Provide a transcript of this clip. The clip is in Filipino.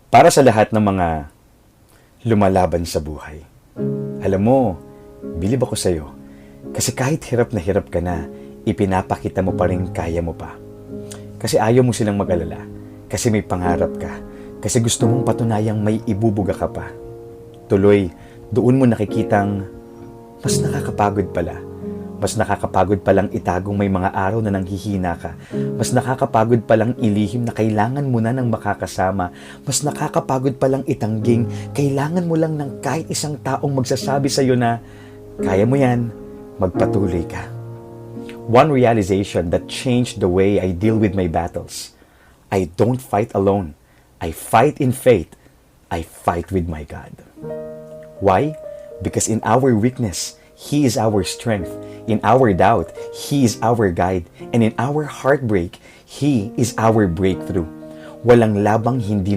Para sa lahat ng mga lumalaban sa buhay. Alam mo, bilib ako sa'yo. Kasi kahit hirap na hirap ka na, ipinapakita mo pa rin kaya mo pa. Kasi ayaw mo silang mag-alala. Kasi may pangarap ka. Kasi gusto mong patunayang may ibubuga ka pa. Tuloy, doon mo nakikitang mas nakakapagod pala. Mas nakakapagod palang itagong may mga araw na nanghihina ka. Mas nakakapagod palang ilihim na kailangan mo na ng makakasama. Mas nakakapagod palang itangging kailangan mo lang ng kahit isang taong magsasabi sa'yo na kaya mo yan, magpatuloy ka. One realization that changed the way I deal with my battles. I don't fight alone. I fight in faith. I fight with my God. Why? Because in our weakness, He is our strength. In our doubt, He is our guide. And in our heartbreak, He is our breakthrough. Walang labang hindi na